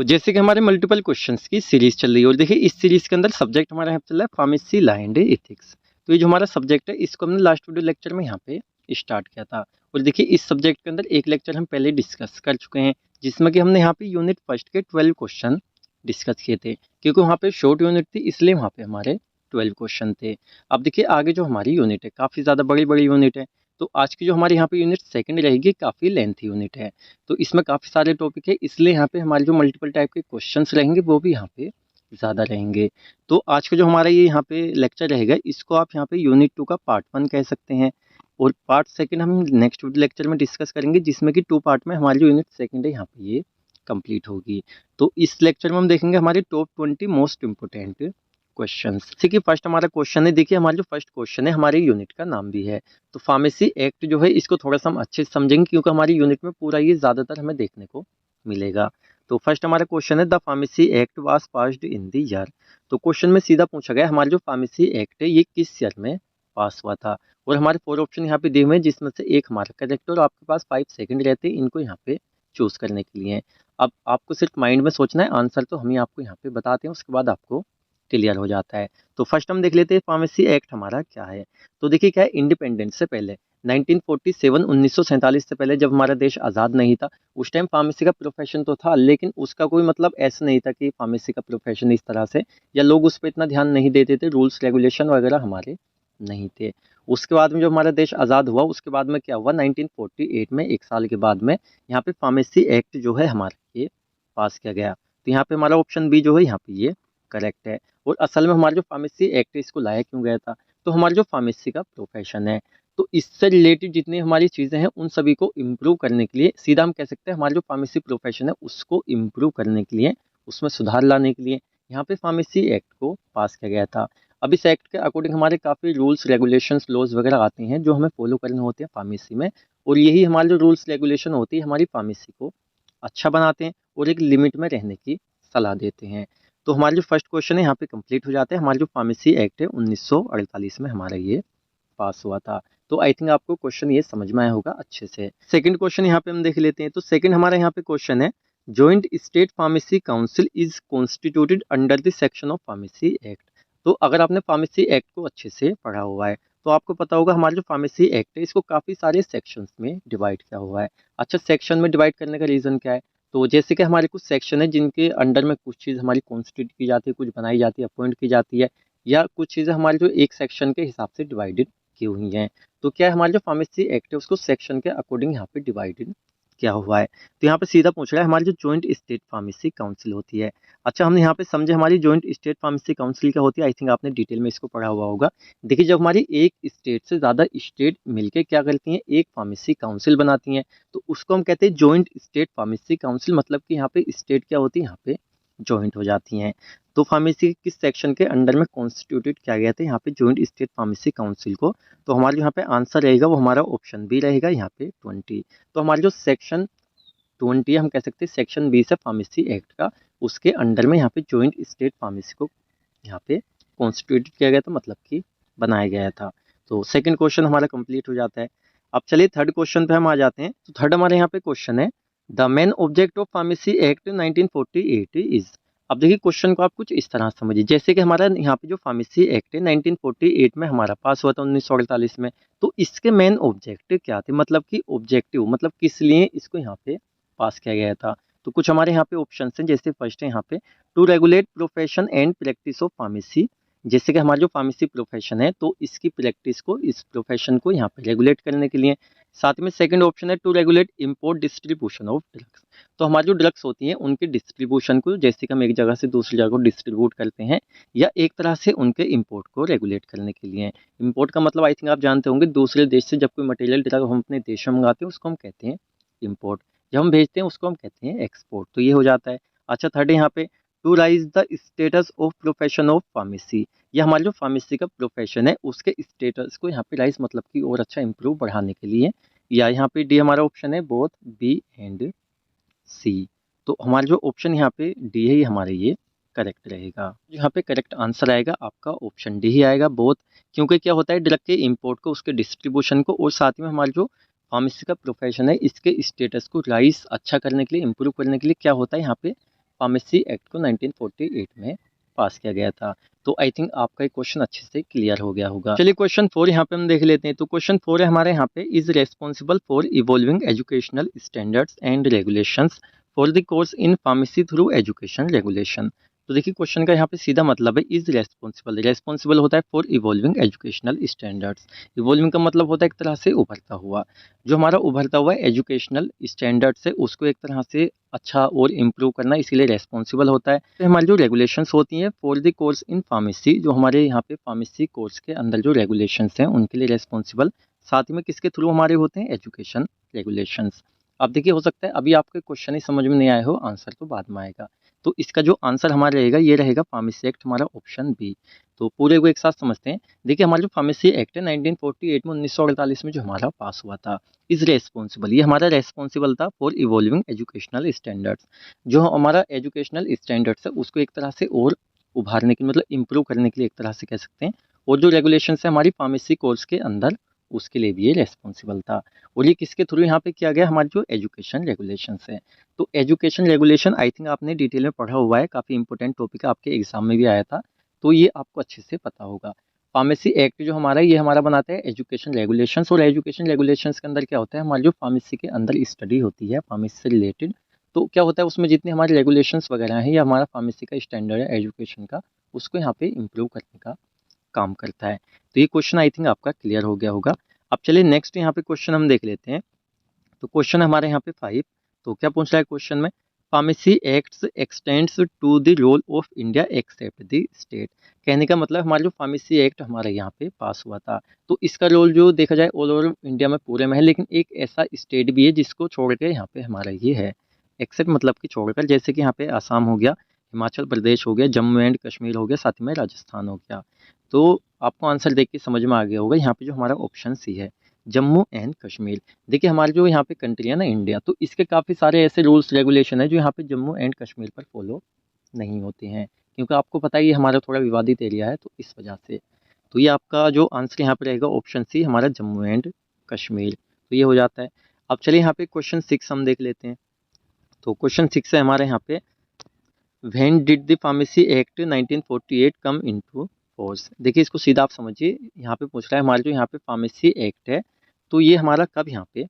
तो जैसे कि हमारे मल्टीपल क्वेश्चंस की सीरीज चल रही है और देखिए इस सीरीज के अंदर सब्जेक्ट हमारा यहाँ पे चल रहा है फार्मेसी लॉ एंड एथिक्स। तो ये जो हमारा सब्जेक्ट है इसको हमने लास्ट वीडियो लेक्चर में यहाँ पे स्टार्ट किया था। और देखिए इस सब्जेक्ट के अंदर एक लेक्चर हम पहले डिस्कस कर चुके हैं जिसमें कि हमने यहाँ पे यूनिट फर्स्ट के 12 क्वेश्चन डिस्कस किए थे, क्योंकि वहाँ पे शॉर्ट यूनिट थी इसलिए वहाँ पे हमारे 12 क्वेश्चन थे। अब देखिए आगे जो हमारी यूनिट है काफ़ी ज़्यादा बड़ी बड़ी यूनिट है, तो आज की जो हमारी यहाँ पे यूनिट सेकंड रहेगी काफ़ी लेंथी यूनिट है। तो इसमें काफ़ी सारे टॉपिक है इसलिए यहाँ पे हमारे जो मल्टीपल टाइप के क्वेश्चंस रहेंगे वो भी यहाँ पे ज़्यादा रहेंगे। तो आज का जो हमारा ये यहाँ पे लेक्चर रहेगा इसको आप यहाँ पे यूनिट 2 का पार्ट 1 कह सकते हैं, और पार्ट सेकंड हम नेक्स्ट लेक्चर में डिस्कस करेंगे जिसमें कि 2 पार्ट में हमारी जो यूनिट सेकंड है यहाँ पे ये कंप्लीट होगी। तो इस लेक्चर में हम देखेंगे हमारे टॉप 20 मोस्ट इंपोर्टेंट क्वेश्चंस। जैसे कि फर्स्ट हमारा क्वेश्चन है, देखिए हमारा जो फर्स्ट क्वेश्चन है हमारे यूनिट का नाम भी है। तो फार्मेसी एक्ट जो है इसको थोड़ा सा हम अच्छे से समझेंगे क्योंकि हमारी यूनिट में पूरा ये ज़्यादातर हमें देखने को मिलेगा। तो फर्स्ट हमारा क्वेश्चन है the pharmacy act was passed in the year. तो क्वेश्चन में सीधा पूछा गया हमारा जो फार्मेसी एक्ट है ये किस ईयर में पास हुआ था, और हमारे 4 ऑप्शन यहाँ पे दिए हुए हैं जिसमें से एक हमारा करेक्ट और आपके पास 5 सेकंड रहते हैं इनको यहाँ पे चूज करने के लिए। अब आपको सिर्फ माइंड में सोचना है, आंसर तो हम ही आपको यहाँ पे बताते हैं उसके बाद आपको क्लियर हो जाता है। तो फर्स्ट हम देख लेते हैं फार्मेसी एक्ट हमारा क्या है। तो देखिए क्या है, इंडिपेंडेंस से पहले 1947 1947 से पहले जब हमारा देश आज़ाद नहीं था उस टाइम फार्मेसी का प्रोफेशन तो था, लेकिन उसका कोई मतलब ऐसा नहीं था कि फार्मेसी का प्रोफेशन इस तरह से, या लोग उस पर इतना ध्यान नहीं देते थे, रूल्स रेगुलेशन वगैरह हमारे नहीं थे। उसके बाद में जो हमारा देश आज़ाद हुआ उसके बाद में क्या हुआ, 1948 में 1 साल के बाद में यहाँ पे फार्मेसी एक्ट जो है हमारा ये पास किया गया। तो यहाँ पे हमारा ऑप्शन बी जो है यहाँ पे ये करेक्ट है। और असल में हमारा जो फार्मेसी एक्ट है इसको लाया क्यों गया था, तो हमारा जो फार्मेसी का प्रोफेशन है तो इससे रिलेटेड जितनी हमारी चीज़ें हैं उन सभी को इम्प्रूव करने के लिए, सीधा हम कह सकते हैं हमारा जो फार्मेसी प्रोफेशन है उसको इम्प्रूव करने के लिए, उसमें सुधार लाने के लिए यहाँ पे फार्मेसी एक्ट को पास किया गया था। अब इस एक्ट के अकॉर्डिंग हमारे काफ़ी रूल्स रेगुलेशंस लॉज वगैरह आते हैं जो हमें फॉलो करने होते हैं फार्मेसी में, और यही हमारे जो रूल्स रेगुलेशन होती है हमारी फार्मेसी को अच्छा बनाते हैं और एक लिमिट में रहने की सलाह देते हैं। तो हमारा जो फर्स्ट क्वेश्चन है यहाँ पे कंप्लीट हो जाता है। हमारा जो फार्मेसी एक्ट है 1948 में हमारा ये पास हुआ था। तो आई थिंक आपको क्वेश्चन ये समझ में आया होगा अच्छे से। सेकंड क्वेश्चन यहाँ पे हम देख लेते हैं। तो सेकंड हमारा यहाँ पे क्वेश्चन है, joint state pharmacy council is constituted under the section of pharmacy act. तो अगर आपने फार्मेसी एक्ट को अच्छे से पढ़ा हुआ है तो आपको पता होगा हमारा जो फार्मेसी एक्ट है इसको काफ़ी सारे सेक्शंस में डिवाइड किया हुआ है। अच्छा, सेक्शन में डिवाइड करने का रीज़न क्या है, तो जैसे कि हमारे कुछ सेक्शन है जिनके अंडर में कुछ चीज़ हमारी कॉन्स्टिट्यूट की जाती है, कुछ बनाई जाती है, अपॉइंट की जाती है, या कुछ चीज़ें हमारी जो एक सेक्शन के हिसाब से डिवाइडेड की हुई हैं। तो क्या है, हमारा जो फार्मेसी एक्ट है उसको सेक्शन के अकॉर्डिंग यहाँ पे डिवाइडेड किया हुआ है। तो यहाँ पे सीधा पूछ रहा है हमारी जो जॉइंट स्टेट फार्मेसी काउंसिल होती है। अच्छा, हमने यहाँ पे समझे हमारी जॉइंट स्टेट फार्मेसी काउंसिल क्या होती है, आई थिंक आपने डिटेल में इसको पढ़ा हुआ होगा। देखिए जब हमारी एक स्टेट से ज़्यादा स्टेट मिलके क्या करती हैं, एक फार्मेसी काउंसिल बनाती हैं, तो उसको हम कहते हैं जॉइंट स्टेट फार्मेसी काउंसिल। मतलब कि यहाँ पे स्टेट क्या होती है, यहाँ पे जॉइंट हो जाती हैं। तो फार्मेसी किस सेक्शन के अंडर में कॉन्स्टिट्यूटेड किया गया था यहाँ पे जॉइंट स्टेट फार्मेसी काउंसिल को, तो हमारा यहाँ पे आंसर रहेगा वो हमारा ऑप्शन बी रहेगा यहाँ पे 20। तो हमारा जो सेक्शन 20 हम कह सकते हैं सेक्शन 20 है फार्मेसी एक्ट का, उसके अंडर में यहाँ पे जॉइंट स्टेट फार्मेसी को यहाँ पे कॉन्स्टिट्यूटेड किया गया था, मतलब कि बनाया गया था। तो सेकंड क्वेश्चन हमारा कंप्लीट हो जाता है। अब चलिए थर्ड क्वेश्चन पे हम आ जाते हैं। तो थर्ड हमारे यहाँ पे क्वेश्चन है, the main object of pharmacy act 1948 is. अब देखिए क्वेश्चन को आप कुछ इस तरह समझिए, जैसे कि हमारा यहाँ पे जो फार्मेसी एक्ट है 1948 में हमारा पास हुआ था 1948 में, तो इसके मेन ऑब्जेक्टिव क्या थे, मतलब कि ऑब्जेक्टिव मतलब किस लिए इसको यहाँ पे पास किया गया था। तो कुछ हमारे यहाँ पे ऑप्शन हैं, जैसे फर्स्ट है यहाँ पे to regulate profession and practice of pharmacy. जैसे कि हमारा जो फार्मेसी प्रोफेशन है तो इसकी प्रैक्टिस को, इस प्रोफेशन को यहाँ पे रेगुलेट करने के लिए। साथ में सेकंड ऑप्शन है to regulate import distribution of drugs. तो हमारी जो ड्रग्स होती हैं उनके डिस्ट्रीब्यूशन को, जैसे कि हम एक जगह से दूसरी जगह को डिस्ट्रीब्यूट करते हैं, या एक तरह से उनके इंपोर्ट को रेगुलेट करने के लिए। इंपोर्ट का मतलब आई थिंक आप जानते होंगे, दूसरे देश से जब कोई मटेरियल ड्रग हम अपने देश में मंगाते हैं उसको हम कहते हैं इंपोर्ट, जब हम भेजते हैं उसको हम कहते हैं एक्सपोर्ट। तो ये हो जाता है। अच्छा, थर्ड है यहाँ पे to raise the status of profession of pharmacy. ये हमारा जो फार्मेसी का प्रोफेशन है उसके स्टेटस को यहाँ पे राइज मतलब कि और अच्छा इंप्रूव बढ़ाने के लिए। या यहाँ पे डी हमारा ऑप्शन है, बोथ बी एंड सी। तो हमारा जो ऑप्शन यहाँ पे डी है ये हमारे ये करेक्ट रहेगा। यहाँ पे करेक्ट आंसर आएगा आपका ऑप्शन डी ही आएगा, बोथ। क्योंकि क्या होता है, ड्रग के इंपोर्ट को, उसके डिस्ट्रीब्यूशन को, और साथ में हमारा जो फार्मेसी का प्रोफेशन है इसके स्टेटस को राइज अच्छा करने के लिए, इंप्रूव करने के लिए क्या होता है, यहाँ पे फार्मेसी एक्ट को 1948 में पास किया गया था। तो आई थिंक आपका एक क्वेश्चन अच्छे से क्लियर हो गया होगा। चलिए क्वेश्चन 4 यहाँ पे हम देख लेते हैं। तो क्वेश्चन 4 है हमारे यहाँ पे, is responsible for evolving educational standards and regulations for the course in pharmacy through education regulation. तो देखिए क्वेश्चन का यहाँ पे सीधा मतलब है इज रेस्पॉन्सिबल होता है for evolving educational standards. Evolving का मतलब होता है एक तरह से उभरता हुआ, जो हमारा उभरता हुआ एजुकेशनल स्टैंडर्ड्स है उसको एक तरह से अच्छा और इम्प्रूव करना, इसीलिए रेस्पॉन्सिबल होता है। तो हमारी जो रेगुलेशंस होती हैं for the course in pharmacy, जो हमारे यहाँ पे फार्मेसी कोर्स के अंदर जो रेगुलेशंस हैं उनके लिए रेस्पॉन्सिबल, साथ में किसके थ्रू हमारे होते हैं, एजुकेशन रेगुलेशंस। अब देखिए हो सकता है अभी आपके क्वेश्चन ही समझ में नहीं आए हो, आंसर तो बाद में आएगा। तो इसका जो आंसर हमारा रहेगा ये रहेगा फार्मेसी एक्ट हमारा ऑप्शन बी। तो पूरे को एक साथ समझते हैं। देखिए हमारा जो फार्मेसी एक्ट है 1948 में 1948 में जो हमारा पास हुआ था, इज रेस्पॉन्सिबल, ये हमारा रेस्पॉन्सिबल था फॉर इवॉल्विंग एजुकेशनल स्टैंडर्ड्स। जो हमारा एजुकेशनल स्टैंडर्ड्स है उसको एक तरह से और उभारने के मतलब इम्प्रूव करने के लिए एक तरह से कह सकते हैं, और जो रेगुलेशंस है हमारी फार्मेसी कोर्स के अंदर उसके लिए भी ये रेस्पॉन्सिबल था। और ये किसके थ्रू यहाँ पे किया गया, हमारे जो एजुकेशन रेगुलेशंस है। तो एजुकेशन रेगुलेशन आई थिंक आपने डिटेल में पढ़ा हुआ है, काफ़ी इंपॉर्टेंट टॉपिक है, आपके एग्जाम में भी आया था, तो ये आपको अच्छे से पता होगा। फार्मेसी एक्ट जो हमारा ये हमारा बनाता है एजुकेशन रेगुलेशंस, और एजुकेशन रेगुलेशंस के अंदर क्या होता है, हमारी जो फार्मेसी के अंदर स्टडी होती है फार्मेसी से रिलेटेड, तो क्या होता है उसमें जितने हमारे रेगुलेशंस वगैरह हैं या हमारा फार्मेसी का स्टैंडर्ड है एजुकेशन का, उसको यहाँ पे इम्प्रूव करने का काम करता है। तो ये क्वेश्चन आई थिंक आपका क्लियर हो गया होगा। अब चलिए नेक्स्ट यहाँ पे क्वेश्चन हम देख लेते हैं। तो क्वेश्चन हमारे यहाँ पे 5, तो क्या पूछ रहा है क्वेश्चन में, pharmacy acts extends to the whole of India except the state. कहने का मतलब हमारा जो फार्मेसी एक्ट हमारे यहाँ पे पास हुआ था, तो इसका रोल जो देखा जाए ऑल ओवर इंडिया में पूरे में है, लेकिन एक ऐसा स्टेट भी है जिसको छोड़ के यहाँ पे हमारा ये है, एक्सेप्ट मतलब कि छोड़कर, जैसे कि यहाँ पे आसाम हो गया, हिमाचल प्रदेश हो गया, जम्मू एंड कश्मीर हो गया, साथ में राजस्थान हो गया। तो आपको आंसर देख के समझ में आ गया होगा, यहाँ पे जो हमारा ऑप्शन सी है जम्मू एंड कश्मीर। देखिए हमारी जो यहाँ पे कंट्री है ना इंडिया, तो इसके काफ़ी सारे ऐसे रूल्स रेगुलेशन है जो यहाँ पे जम्मू एंड कश्मीर पर फॉलो नहीं होते हैं, क्योंकि आपको पता ही है हमारा थोड़ा विवादित एरिया है, तो इस वजह से। तो ये आपका जो आंसर यहाँ पे रहेगा ऑप्शन सी हमारा जम्मू एंड कश्मीर, तो ये हो जाता है। अब चलिए यहाँ पे क्वेश्चन 6 हम देख लेते हैं। तो क्वेश्चन 6 है हमारे यहाँ पे, when did the pharmacy act 1948 come into force. देखिए इसको सीधा आप समझिए, यहाँ पे पूछ रहा है हमारा जो यहाँ पे फार्मेसी एक्ट है, तो ये हमारा कब यहाँ पे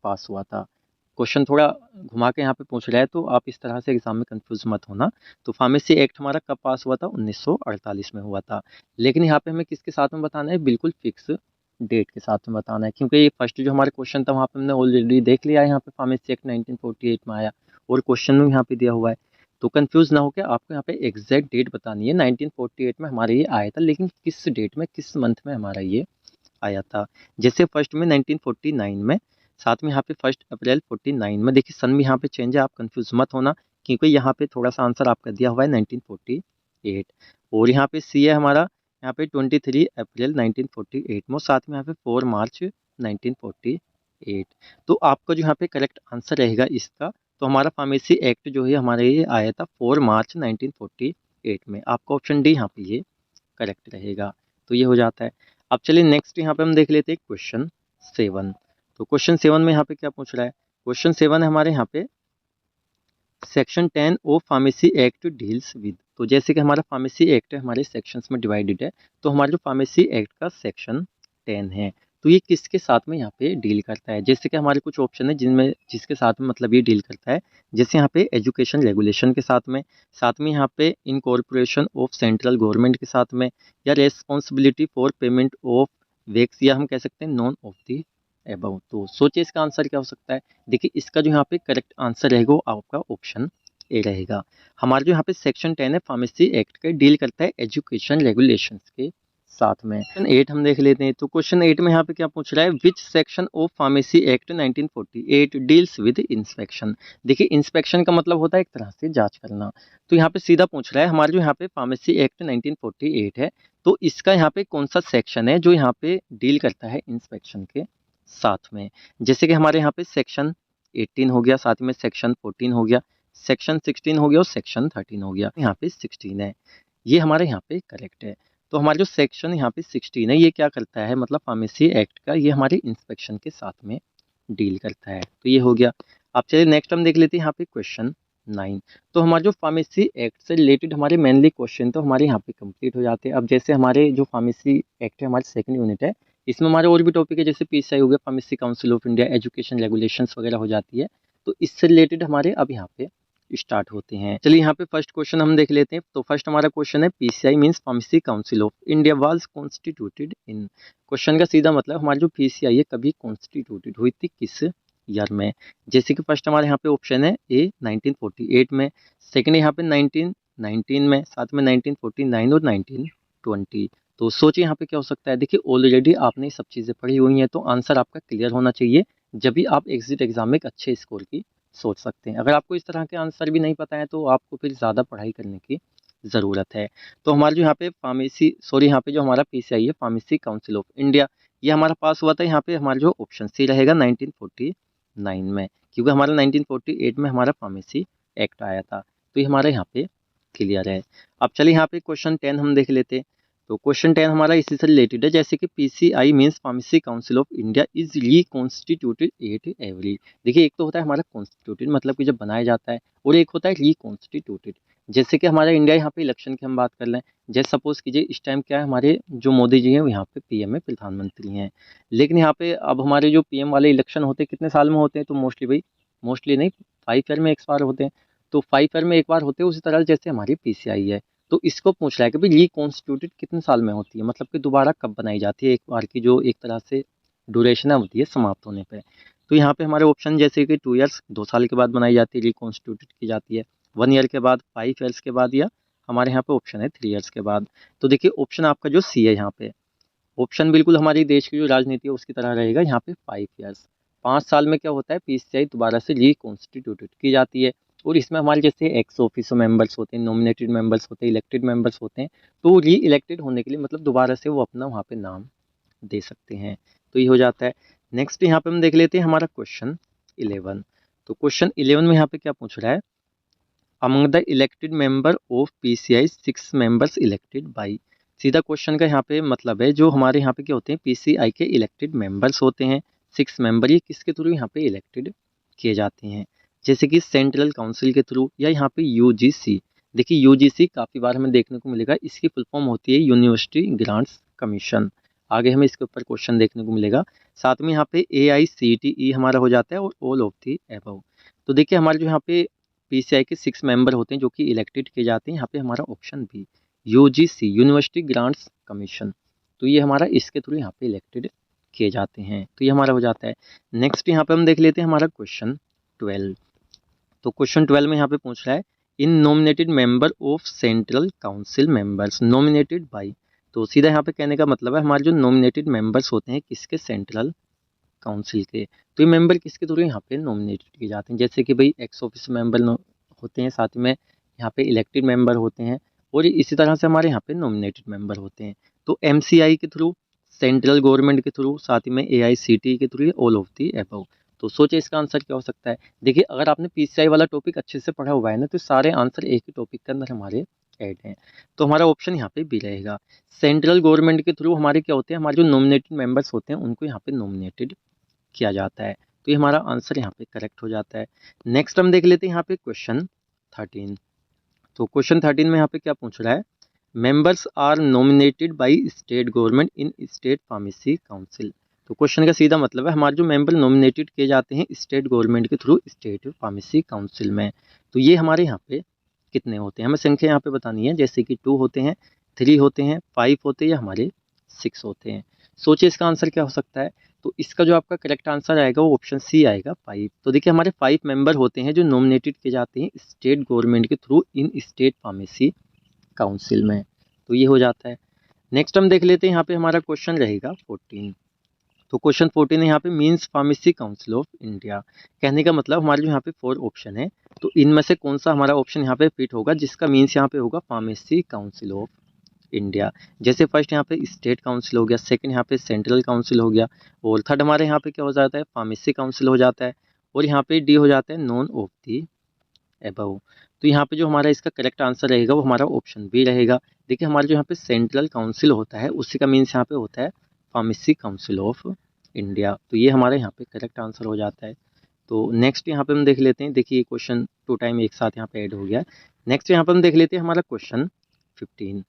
पास हुआ था। क्वेश्चन थोड़ा घुमा के यहाँ पे पूछ रहा है, तो आप इस तरह से एग्जाम में कंफ्यूज मत होना। तो फार्मेसी एक्ट हमारा कब पास हुआ था, 1948 में हुआ था। लेकिन यहाँ पे हमें किसके साथ में बताना है, बिल्कुल फिक्स डेट के साथ में बताना है, क्योंकि ये फर्स्ट जो हमारा क्वेश्चन था वहाँ पे हमने ऑलरेडी देख लिया है, यहाँ पे फार्मेसी एक्ट 1948 में आया और क्वेश्चन में यहाँ पे दिया हुआ है। तो कंफ्यूज ना होकर आपको यहाँ पे एग्जैक्ट डेट बतानी है। 1948 में हमारा ये आया था, लेकिन किस डेट में, किस मंथ में हमारा ये आया था। जैसे फर्स्ट में 1949 में, साथ में यहाँ पे 1 अप्रैल 49 में। देखिए सन भी यहाँ पे चेंज है, आप कंफ्यूज मत होना, क्योंकि यहाँ पे थोड़ा सा आंसर आपका दिया हुआ है 1948। और यहाँ पे सी है हमारा यहाँ पे 23 अप्रैल 1948 में, साथ में यहाँ पे 4 मार्च 1948। तो आपका जो यहाँ पे करेक्ट आंसर रहेगा इसका, तो हमारा फार्मेसी एक्ट जो है हमारे ये आया था 4 मार्च 1948 में। आपका ऑप्शन डी यहाँ पे ये करेक्ट रहेगा, तो ये हो जाता है। अब चलिए नेक्स्ट यहाँ पे हम देख लेते हैं क्वेश्चन 7। तो क्वेश्चन 7 में यहाँ पे क्या पूछ रहा है, क्वेश्चन 7 है हमारे यहाँ पे, section 10 of pharmacy act deals with. तो जैसे कि हमारा फार्मेसी एक्ट है हमारे सेक्शंस में डिवाइडेड है, तो हमारा जो फार्मेसी एक्ट का सेक्शन 10 है, तो ये किसके साथ में यहाँ पे डील करता है। जैसे कि हमारे कुछ ऑप्शन है जिनमें जिसके साथ में मतलब ये डील करता है, जैसे यहाँ पे एजुकेशन रेगुलेशन के साथ में यहाँ पे इनकॉर्पोरेशन ऑफ सेंट्रल गवर्नमेंट के साथ में, या responsibility for payment of wax, या हम कह सकते हैं नॉन ऑफ दी एबव। तो सोचिए इसका आंसर क्या हो सकता है। देखिए इसका जो यहाँ पे करेक्ट आंसर रहेगा वो आपका ऑप्शन ए रहेगा। हमारा जो यहाँ पे सेक्शन 10 है फार्मेसी एक्ट का, डील करता है एजुकेशन रेगुलेशंस के साथ में। क्वेश्चन 8 हम देख लेते हैं। तो क्वेश्चन 8 में यहाँ पे क्या पूछ रहा है, which section of pharmacy act 1948 deals with inspection. देखिए इंस्पेक्शन का मतलब होता है एक तरह से जांच करना, तो यहाँ पे सीधा पूछ रहा है हमारा जो यहाँ पे फार्मेसी एक्ट 1948 है, तो इसका यहाँ पे कौन सा सेक्शन है जो यहाँ पे डील करता है इंस्पेक्शन के साथ में। जैसे कि हमारे यहाँ पे सेक्शन 18 हो गया, साथ में सेक्शन 14 हो गया, सेक्शन 16 हो गया और सेक्शन 13 हो गया। यहाँ पे 16 है, ये हमारे यहाँ पे करेक्ट है। तो हमारा जो सेक्शन यहाँ पे 16 है ये क्या करता है, मतलब फार्मेसी एक्ट का, ये हमारे इंस्पेक्शन के साथ में डील करता है। तो ये हो गया। अब चलिए नेक्स्ट हम देख लेते हैं यहाँ पे क्वेश्चन 9। तो हमारे जो फार्मेसी एक्ट से रिलेटेड हमारे मेनली क्वेश्चन तो हमारे यहाँ पे कंप्लीट हो जाते हैं। अब जैसे हमारे जो फार्मेसी एक्ट है, हमारी सेकंड यूनिट है, इसमें हमारे और भी टॉपिक है, जैसे पीसीआई हो गया, pharmacy council of India, education regulations वगैरह हो जाती है। तो इससे रिलेटेड हमारे अब यहाँ पे स्टार्ट होते हैं। चलिए यहाँ पे फर्स्ट क्वेश्चन हम देख लेते हैं। तो फर्स्ट हमारा क्वेश्चन है, PCI means pharmacy council of India was constituted in. Question का सीधा मतलब हमारी जो पीसीआई है कभी कॉन्स्टिट्यूटेड हुई थी, किस ईयर में। जैसे कि फर्स्ट हमारे यहाँ पे ऑप्शन है ए 1948 में, सेकंड यहाँ पे 1919 में, साथ में 1949 और 1920। तो सोचिए यहाँ पे क्या हो सकता है। देखिए ऑलरेडी आपने सब चीज़ें पढ़ी हुई हैं, तो आंसर आपका क्लियर होना चाहिए, जब भी आप एग्जिट एग्जाम में एक अच्छे स्कोर की सोच सकते हैं। अगर आपको इस तरह के आंसर भी नहीं पता है तो आपको फिर ज़्यादा पढ़ाई करने की ज़रूरत है। तो हमारा जो यहाँ पे यहाँ पे जो हमारा पीसीआई है, फार्मेसी काउंसिल ऑफ इंडिया, ये हमारा पास हुआ था यहाँ पे हमारा जो ऑप्शन सी रहेगा 1949 में, क्योंकि हमारा 1948 में हमारा फार्मेसी एक्ट आया था। तो ये हमारा यहाँ पे क्लियर है। अब चलिए यहाँ पे क्वेश्चन 10 हम देख लेते हैं। तो क्वेश्चन 10 हमारा इसी से रिलेटेड है, जैसे कि PCI means pharmacy council of India is reconstituted at every. देखिए एक तो होता है हमारा कॉन्स्टिट्यूटेड, मतलब कि जब बनाया जाता है, और एक होता है रिकॉन्स्टिट्यूटेड। जैसे कि हमारा इंडिया यहाँ पे इलेक्शन की हम बात कर लें, जैसे सपोज कीजिए इस टाइम क्या है, हमारे जो मोदी जी हैं वो यहाँ पे पीएम है, प्रधानमंत्री हैं। लेकिन यहाँ पे अब हमारे जो पीएम वाले इलेक्शन होते हैं कितने साल में होते हैं, तो मोस्टली नहीं, 5 ईयर में एक बार होते हैं। तो 5 ईयर में एक बार होते हैं, उसी तरह जैसे हमारी पीसीआई है। तो इसको पूछ रहा है कि भाई रिकॉन्स्टिट्यूटेड कितने साल में होती है, मतलब कि दोबारा कब बनाई जाती है, एक बार की जो एक तरह से ड्यूरेशन है होती है समाप्त होने पे। तो यहाँ पे हमारे ऑप्शन जैसे कि 2 ईयर्स, 2 साल के बाद बनाई जाती है, रिकॉन्स्टिट्यूटेड की जाती है, 1 ईयर के बाद, 5 ईयर्स के बाद, या हमारे यहाँ पे ऑप्शन है 3 ईयर्स के बाद। तो देखिए ऑप्शन आपका जो सी है यहाँ पे, ऑप्शन बिल्कुल हमारे देश की जो राजनीति है उसकी तरह रहेगा। यहाँ पे 5 ईयर्स, 5 साल में क्या होता है, पीसीआई दोबारा से रिकॉन्स्टिट्यूटेड की जाती है। और इसमें हमारे जैसे एक्स ऑफिसो मेंबर्स होते हैं, नॉमिनेटेड मेंबर्स होते हैं, इलेक्टेड मेंबर्स होते हैं। तो री इलेक्टेड होने के लिए मतलब दोबारा से वो अपना वहाँ पे नाम दे सकते हैं। तो ये हो जाता है। नेक्स्ट यहाँ पे हम देख लेते हैं हमारा क्वेश्चन 11। तो क्वेश्चन 11 में यहाँ पे क्या पूछ रहा है, among the elected member of PCI 6 members elected by. सीधा क्वेश्चन का यहाँ पे मतलब है, जो हमारे यहाँ पे क्या होते हैं, पीसीआई के इलेक्टेड मेंबर्स होते हैं 6 मेंबर, ये किसके थ्रू यहाँ पे इलेक्टेड किए जाते हैं, जैसे कि सेंट्रल काउंसिल के थ्रू, या यहाँ पे यूजीसी। देखिए यूजीसी काफ़ी बार हमें देखने को मिलेगा, इसकी फुल फॉर्म होती है यूनिवर्सिटी ग्रांट्स कमीशन। आगे हमें इसके ऊपर क्वेश्चन देखने को मिलेगा। साथ में यहाँ पे AICTE हमारा हो जाता है, और ऑल ऑफ दी एबव। तो देखिए हमारे जो यहाँ पे पीसीआई के 6 मेंबर होते हैं जो कि इलेक्टेड किए जाते हैं, यहाँ पे हमारा option B UGC, university grants commission. तो ये हमारा इसके थ्रू यहाँ पे इलेक्टेड किए जाते हैं। तो ये हमारा हो जाता है। नेक्स्ट यहाँ पे हम देख लेते हैं हमारा क्वेश्चन 12। तो क्वेश्चन 12 में यहाँ पे पूछ रहा है, in nominated member of central council members nominated by. तो सीधा यहाँ पे कहने का मतलब है, हमारे जो नॉमिनेटेड मेंबर्स होते हैं किसके, सेंट्रल काउंसिल के। तो ये मेंबर किसके थ्रू यहाँ पे नॉमिनेटेड किए जाते हैं, जैसे कि भाई एक्स ऑफिस मेंबर होते हैं, साथ में यहाँ पे इलेक्टेड मेंबर होते हैं, और इसी तरह से हमारे यहाँ पे नॉमिनेटेड मेंबर होते हैं। तो एमसीआई के थ्रू, सेंट्रल गवर्नमेंट के थ्रू, साथ में AICTE के through, all of the above. तो सोचिए इसका आंसर क्या हो सकता है। देखिए अगर आपने पीसीआई वाला टॉपिक अच्छे से पढ़ा हुआ है ना, तो सारे आंसर एक ही टॉपिक के अंदर हमारे ऐड हैं। तो हमारा ऑप्शन यहाँ पे बी रहेगा। सेंट्रल गवर्नमेंट के थ्रू हमारे क्या होते हैं, हमारे जो नॉमिनेटेड मेंबर्स होते हैं उनको यहाँ पे नॉमिनेटेड किया जाता है। तो ये हमारा आंसर यहाँ पे करेक्ट हो जाता है। नेक्स्ट हम देख लेते हैं यहाँ पे क्वेश्चन 13। तो क्वेश्चन 13 में यहाँ पे क्या पूछ रहा है, members are nominated by state government in state pharmacy council. तो क्वेश्चन का सीधा मतलब है, हमारे जो मेंबर नॉमिनेटेड किए जाते हैं स्टेट गवर्नमेंट के थ्रू स्टेट फार्मेसी काउंसिल में। तो ये हमारे यहाँ पे कितने होते हैं, हमें संख्या यहाँ पे बतानी है, जैसे कि 2 होते हैं, 3 होते हैं, 5 होते हैं, या हमारे 6 होते हैं। सोचिए इसका आंसर क्या हो सकता है। तो इसका जो आपका करेक्ट आंसर आएगा वो ऑप्शन सी आएगा, 5। तो देखिए हमारे 5 मेंबर होते हैं जो नॉमिनेटेड किए जाते हैं स्टेट गवर्नमेंट के थ्रू इन स्टेट फार्मेसी काउंसिल में। तो ये हो जाता है। नेक्स्ट हम देख लेते हैं यहाँ पे हमारा क्वेश्चन रहेगा 14। तो क्वेश्चन 14 है यहाँ पे, means pharmacy council of India. कहने का मतलब हमारे जो यहाँ पे 4 ऑप्शन है, तो इनमें से कौन सा हमारा ऑप्शन यहाँ पे फिट होगा, जिसका मीन्स यहाँ पे होगा फार्मेसी काउंसिल ऑफ इंडिया। जैसे फर्स्ट यहाँ पे स्टेट काउंसिल हो गया, सेकंड यहाँ पे सेंट्रल काउंसिल हो गया, और थर्ड हमारे यहाँ पे क्या हो जाता है, फार्मेसी काउंसिल हो जाता है, और यहाँ पे डी हो जाता है, नॉन ऑफ दी एबव। तो यहाँ पे जो हमारा इसका करेक्ट आंसर रहेगा वो हमारा ऑप्शन बी रहेगा। देखिए हमारा जो यहाँ पे सेंट्रल काउंसिल होता है उसी का मीन्स यहाँ पे होता है फार्मेसी काउंसिल ऑफ इंडिया। तो ये हमारे यहाँ पे करेक्ट आंसर हो जाता है। तो नेक्स्ट यहाँ पे हम देख लेते हैं, देखिए क्वेश्चन 2 टाइम एक साथ यहाँ पे ऐड हो गया। नेक्स्ट यहाँ पे हम देख लेते हैं हमारा क्वेश्चन 15।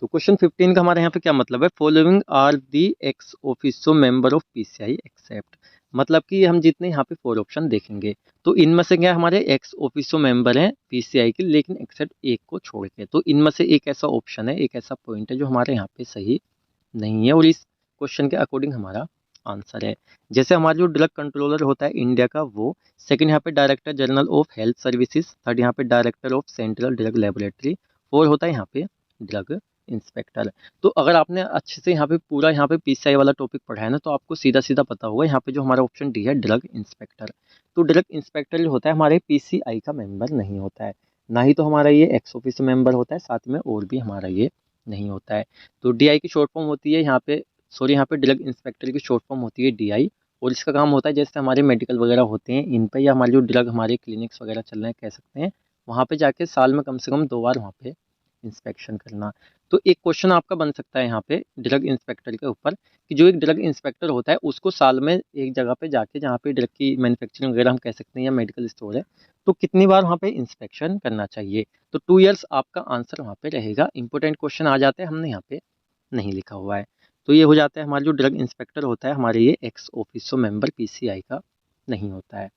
तो क्वेश्चन 15 का हमारे यहाँ पे क्या मतलब है, following are the ex officio member of PCI except, मतलब कि हम जितने यहाँ पे 4 ऑप्शन देखेंगे तो इनमें से क्या हमारे एक्स ऑफिसो मेंबर हैं पीसीआई के, लेकिन एक्सेप्ट एक को छोड़ के। तो इनमें से एक ऐसा ऑप्शन है, एक ऐसा पॉइंट है जो हमारे यहाँ पे सही नहीं है और इस क्वेश्चन के अकॉर्डिंग हमारा आंसर है। जैसे हमारा जो ड्रग कंट्रोलर होता है इंडिया का वो, सेकंड यहाँ पे director general of health services, third यहाँ पे director of central drug laboratory, four होता है यहाँ पे ड्रग इंस्पेक्टर। तो अगर आपने अच्छे से यहाँ पे पूरा यहाँ पे पीसीआई वाला टॉपिक पढ़ा है ना, तो आपको सीधा सीधा पता होगा यहाँ पे जो हमारा ऑप्शन डी है ड्रग इंस्पेक्टर। तो ड्रग इंस्पेक्टर जो होता है हमारे पीसीआई का मेंबर नहीं होता है, ना ही तो हमारा ये एक्स ऑफिस मेंबर होता है, साथ में और भी हमारा ये नहीं होता है। तो डीआई की शॉर्ट फॉर्म होती है यहाँ पे, सॉरी यहाँ पे ड्रग इंस्पेक्टर की शॉर्ट फॉर्म होती है डीआई, और इसका काम होता है जैसे हमारे मेडिकल वगैरह होते हैं इन पे, या हमारे जो ड्रग हमारे क्लिनिक्स वगैरह चल रहे हैं कह सकते हैं, वहाँ पे जाके साल में कम से कम 2 बार वहाँ पे इंस्पेक्शन करना। तो एक क्वेश्चन आपका बन सकता है यहाँ पे ड्रग इंस्पेक्टर के ऊपर, कि जो एक ड्रग इंस्पेक्टर होता है उसको साल में एक जगह पे जाके, जहाँ पे ड्रग की मैन्युफैक्चरिंग वगैरह हम कह सकते हैं या मेडिकल स्टोर है, तो कितनी बार वहाँ पे इंस्पेक्शन करना चाहिए। तो 2 ईयर्स आपका आंसर वहाँ पे रहेगा। इंपॉर्टेंट क्वेश्चन आ जाते हैं, हमने यहाँ पे नहीं लिखा हुआ है। तो ये हो जाता है हमारा जो ड्रग इंस्पेक्टर होता है हमारे ये एक्स ऑफिसो मेंबर पीसीआई का नहीं होता है।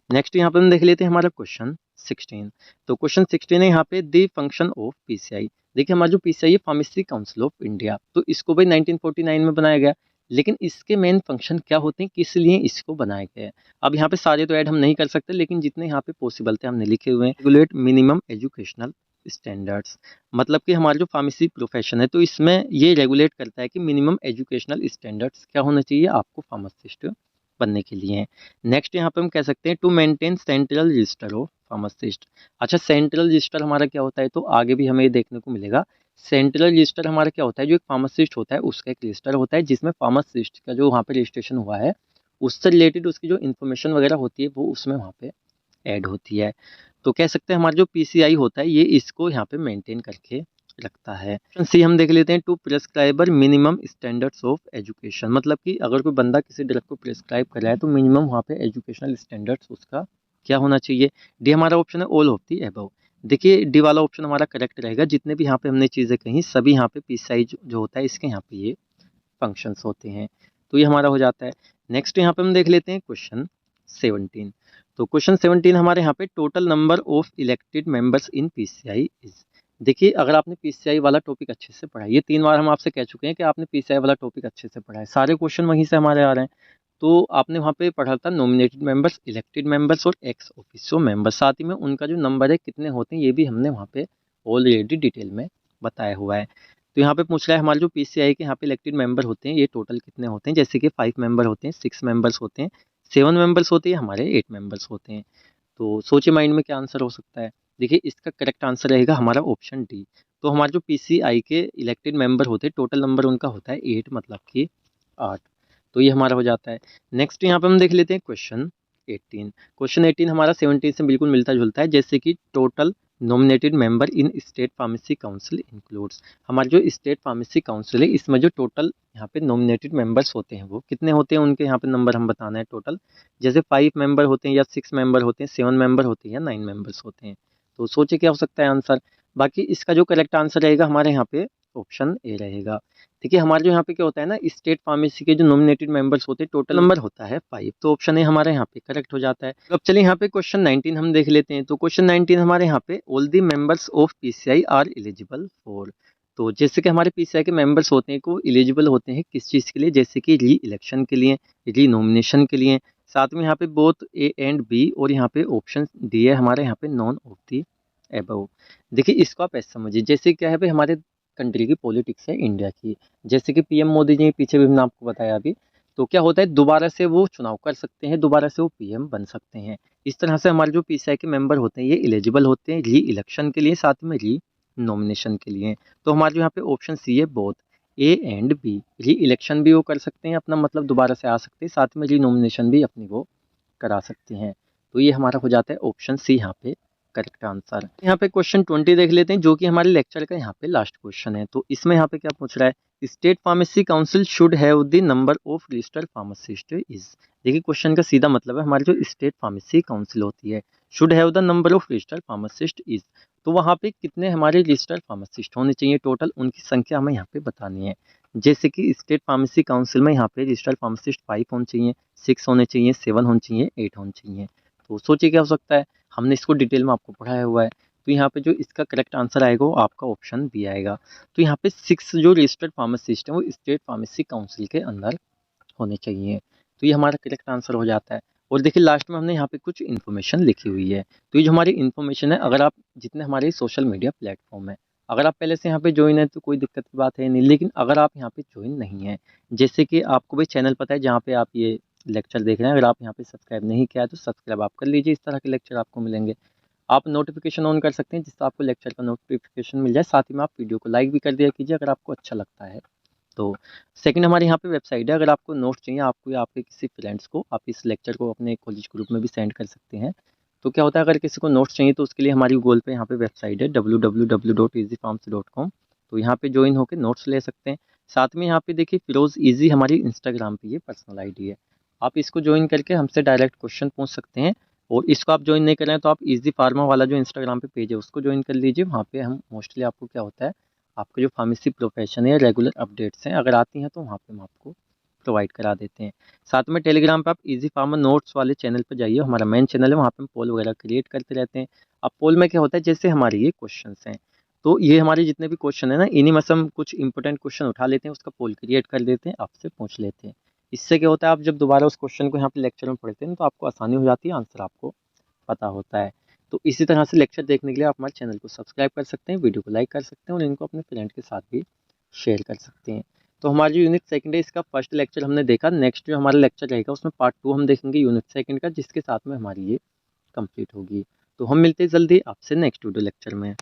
नेक्स्ट यहाँ पे हम देख लेते हैं हमारा क्वेश्चन 16। तो क्वेश्चन 16 है यहाँ पे द फंक्शन ऑफ पीसीआई। देखिए हमारा जो पीसीआई है फार्मेसी काउंसिल ऑफ इंडिया, तो इसको भाई 1949 में बनाया गया, लेकिन इसके मेन फंक्शन क्या होते हैं, किस लिए इसको बनाया गया है। अब यहाँ पे सारे तो ऐड हम नहीं कर सकते, लेकिन जितने यहाँ पे पॉसिबल थे हमने लिखे हुए हैं। रेगुलेट मिनिमम एजुकेशनल स्टैंडर्ड्स, मतलब कि हमारा जो फार्मेसी प्रोफेशन है तो इसमें ये रेगुलेट करता है कि मिनिमम एजुकेशनल स्टैंडर्ड्स क्या होना चाहिए आपको फार्मासिस्ट बनने के लिए। नेक्स्ट यहाँ पे हम कह सकते हैं to maintain central register of pharmacist. अच्छा सेंट्रल रजिस्टर हमारा क्या होता है, तो आगे भी हमें ये देखने को मिलेगा। सेंट्रल रजिस्टर हमारा क्या होता है, जो एक फार्मासिस्ट होता है उसका एक रजिस्टर होता है जिसमें फार्मासिस्ट का जो वहाँ पे रजिस्ट्रेशन हुआ है उससे रिलेटेड उसकी जो इन्फॉर्मेशन वगैरह होती है वो उसमें वहाँ पे ऐड होती है। तो कह सकते हैं हमारा जो पीसीआई होता है ये इसको यहाँ पे मेंटेन करके रखता है। सी हम देख लेते हैं to prescriber minimum standards of education, मतलब कि अगर कोई बंदा किसी ड्रग को प्रेस्क्राइब कर रहा है तो मिनिमम वहाँ पे एजुकेशनल स्टैंडर्ड्स उसका क्या होना चाहिए। डी हमारा ऑप्शन है ऑल ऑफ दी अबव। देखिए डी वाला ऑप्शन हमारा करेक्ट रहेगा, जितने भी यहाँ पे हमने चीज़ें कही सभी यहाँ पे पीसीआई जो होता है इसके यहाँ पे ये फंक्शंस होते हैं। तो ये हमारा हो जाता है। नेक्स्ट यहाँ पे हम देख लेते हैं क्वेश्चन 17। तो क्वेश्चन 17 हमारे यहाँ पे total number of elected members in PCI is. देखिए अगर आपने पीसीआई वाला टॉपिक अच्छे से पढ़ा है, ये 3 बार हम आपसे कह चुके हैं कि आपने पीसीआई वाला टॉपिक अच्छे से पढ़ा है, सारे क्वेश्चन वहीं से हमारे आ रहे हैं। तो आपने वहाँ पे पढ़ा था नॉमिनेटेड मेंबर्स, इलेक्टेड मेंबर्स और एक्स ऑफिशियो मेंबर्स, साथ ही में उनका जो नंबर है कितने होते हैं ये भी हमने वहाँ पे ऑलरेडी डिटेल में बताया हुआ है। तो यहाँ पे पूछ रहा है हमारे जो पीसीआई के यहाँ पे इलेक्टेड मेंबर होते हैं ये टोटल कितने होते हैं, जैसे कि 5 मेंबर होते हैं, 6 मेंबर्स होते हैं, 7 मेंबर्स होते हैं, हमारे 8 मेंबर्स होते हैं। तो सोचिए माइंड में क्या आंसर हो सकता है। देखिए इसका करेक्ट आंसर रहेगा हमारा ऑप्शन डी। तो हमारे जो पीसीआई के इलेक्टेड मेंबर होते हैं टोटल नंबर उनका होता है 8, मतलब कि 8। तो ये हमारा हो जाता है। नेक्स्ट यहाँ पे हम देख लेते हैं क्वेश्चन 18। क्वेश्चन 18 हमारा 17 से बिल्कुल मिलता जुलता है, जैसे कि total nominated member in state pharmacy council includes. हमारे जो स्टेट फार्मेसी काउंसिल है इसमें जो टोटल यहाँ पे नॉमिनेटेड मेंबर्स होते हैं वो कितने होते हैं, उनके यहाँ पे नंबर हम बताना है टोटल। जैसे 5 मेंबर होते हैं या 6 मेंबर होते हैं, 7 मेंबर होते हैं या 9 मेंबर्स होते हैं। तो सोचिए क्या हो सकता है आंसर। बाकी इसका जो करेक्ट आंसर रहेगा हमारे यहाँ पे ऑप्शन ए रहेगा। देखिए हमारे जो यहाँ पे क्या होता है ना, स्टेट फार्मेसी के जो नॉमिनेटेड मेंबर्स होते हैं टोटल नंबर होता है 5, तो ऑप्शन ए हमारे यहाँ पे करेक्ट हो जाता है। अब चलिए यहाँ पे क्वेश्चन 19 हम देख लेते हैं। तो क्वेश्चन 19 हमारे यहाँ पे all the members of PCI are eligible for. तो जैसे कि हमारे पीसीआई के मेंबर्स होते हैं वो एलिजिबल होते हैं किस चीज़ के लिए, जैसे कि री इलेक्शन के लिए, री नॉमिनेशन के लिए, साथ में यहाँ पे बोथ ए एंड बी, और यहाँ पे ऑप्शन डी है हमारे यहाँ पे नॉन ऑफ दी एबव। देखिए इसको आप ऐसे समझिए, जैसे क्या है भाई हमारे कंट्री की पॉलिटिक्स है इंडिया की, जैसे कि पीएम मोदी जी पीछे भी हमने आपको बताया अभी, तो क्या होता है दोबारा से वो चुनाव कर सकते हैं, दोबारा से वो पीएम बन सकते हैं। इस तरह से हमारे जो पीसीआई के मेंबर होते हैं ये एलिजिबल होते हैं री इलेक्शन के लिए, साथ में री नॉमिनेशन के लिए। तो हमारे जो यहाँ पे ऑप्शन सी है both A and B, re election भी वो कर सकते हैं अपना, मतलब दोबारा से आ सकते हैं, साथ में री नॉमिनेशन भी अपनी वो करा सकते हैं। तो ये हमारा हो जाता है ऑप्शन सी यहाँ पे करेक्ट आंसर। यहाँ पे क्वेश्चन 20 देख लेते हैं जो कि हमारे लेक्चर का यहाँ पे लास्ट क्वेश्चन है। तो इसमें यहाँ पे क्या पूछ रहा है, state pharmacy council should have the number of registered pharmacist is. देखिए क्वेश्चन का सीधा मतलब है हमारी जो स्टेट फार्मेसी काउंसिल होती है, should have the number of registered pharmacist is, तो वहाँ पे कितने हमारे रजिस्टर्ड फार्मासिस्ट होने चाहिए टोटल, उनकी संख्या हमें यहाँ पे बतानी है। जैसे कि स्टेट फार्मेसी काउंसिल में यहाँ पे रजिस्टर्ड फार्मासिस्ट 5 होने चाहिए, 6 होने चाहिए, 7 होने चाहिए, 8 होने चाहिए। तो सोचिए क्या हो सकता है, हमने इसको डिटेल में आपको पढ़ाया हुआ है। तो यहाँ पे जो इसका करेक्ट आंसर आएगा वो आपका ऑप्शन बी आएगा। तो यहाँ पे 6 जो रजिस्टर्ड फार्मासिस्ट हैं वो स्टेट फार्मेसी काउंसिल के अंदर होने चाहिए। तो ये हमारा करेक्ट आंसर हो जाता है। और देखिए लास्ट में हमने यहाँ पे कुछ इन्फॉर्मेशन लिखी हुई है। तो ये जो हमारी इन्फॉर्मेशन है, अगर आप जितने हमारे सोशल मीडिया प्लेटफॉर्म है, अगर आप पहले से यहाँ पे ज्वाइन है तो कोई दिक्कत की बात है नहीं, लेकिन अगर आप यहाँ पे ज्वाइन नहीं है, जैसे कि आपको भी चैनल पता है जहाँ पे आप ये लेक्चर देख रहे हैं, अगर आप यहाँ पे सब्सक्राइब नहीं किया है तो सब्सक्राइब आप कर लीजिए, इस तरह के लेक्चर आपको मिलेंगे। आप नोटिफिकेशन ऑन कर सकते हैं जिससे आपको लेक्चर का नोटिफिकेशन मिल जाए, साथ ही में आप वीडियो को लाइक भी कर दिया कीजिए अगर आपको अच्छा लगता है तो। सेकंड हमारे यहाँ पे वेबसाइट है, अगर आपको नोट्स चाहिए आपको या आपके किसी फ्रेंड्स को, आप इस लेक्चर को अपने कॉलेज ग्रुप में भी सेंड कर सकते हैं। तो क्या होता है, अगर किसी को नोट्स चाहिए तो उसके लिए हमारी गूगल पे यहाँ पे वेबसाइट है www.easyfarms.com। तो यहाँ पे ज्वाइन होकर नोट्स ले सकते हैं। साथ में यहाँ पे देखिए फिरोज इजी हमारी इंस्टाग्राम पे ये पर्सनल आईडी है, आप इसको ज्वाइन करके हमसे डायरेक्ट क्वेश्चन पूछ सकते हैं। और इसको आप ज्वाइन नहीं कर रहे हैं तो आप इजी फार्मा वाला जो इंस्टाग्राम पे पेज है उसको ज्वाइन कर लीजिए। वहाँ पे हम मोस्टली आपको क्या होता है, आपके जो फार्मेसी प्रोफेशन है, रेगुलर अपडेट्स हैं अगर आती हैं तो वहाँ पे हम आपको प्रोवाइड करा देते हैं। साथ में टेलीग्राम पे आप इजी फार्मर नोट्स वाले चैनल पर जाइए, हमारा मेन चैनल है, वहाँ पे हम पोल वगैरह क्रिएट करते रहते हैं। अब पोल में क्या होता है, जैसे हमारे ये क्वेश्चंस हैं, तो ये हमारे जितने भी क्वेश्चन है ना, इन्हीं में से हम कुछ इंपॉर्टेंट क्वेश्चन उठा लेते हैं, उसका पोल क्रिएट कर देते हैं, आपसे पूछ लेते हैं। इससे क्या होता है, आप जब दोबारा उस क्वेश्चन को यहाँ पे लेक्चर में पढ़ते हैं तो आपको आसानी हो जाती है, आंसर आपको पता होता है। तो इसी तरह से लेक्चर देखने के लिए आप हमारे चैनल को सब्सक्राइब कर सकते हैं, वीडियो को लाइक कर सकते हैं और इनको अपने फ्रेंड के साथ भी शेयर कर सकते हैं। तो हमारा जो यूनिट सेकंड है इसका फर्स्ट लेक्चर हमने देखा, नेक्स्ट जो हमारा लेक्चर रहेगा उसमें पार्ट 2 हम देखेंगे यूनिट सेकंड का, जिसके साथ में हमारी ये कंप्लीट होगी। तो हम मिलते हैं जल्दी आपसे नेक्स्ट वीडियो लेक्चर में।